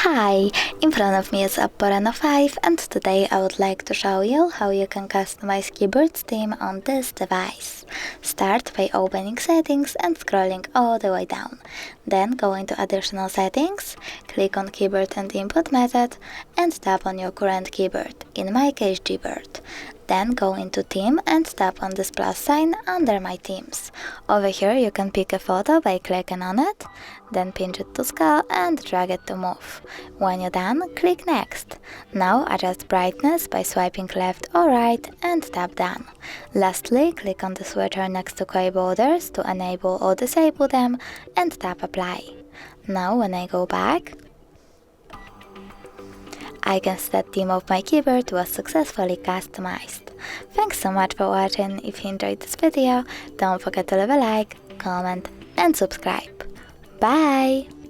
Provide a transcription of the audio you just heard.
Hi, in front of me is Oppo Reno5 and today I would like to show you how you can customize keyboard theme on this device. Start by opening settings and scrolling all the way down. Then go into additional settings, click on keyboard and input method and tap on your current keyboard, in my case Gboard. Then go into theme and tap on this plus sign under my themes. Over here you can pick a photo by clicking on it, then pinch it to scale and drag it to move. When you're done, click next. Now adjust brightness by swiping left or right and tap done. Lastly, click on the switcher next to keyboarders to enable or disable them and tap apply. Now when I go back, I can see that theme of my keyboard was successfully customized. Thanks so much for watching. If you enjoyed this video, don't forget to leave a like, comment and subscribe. Bye!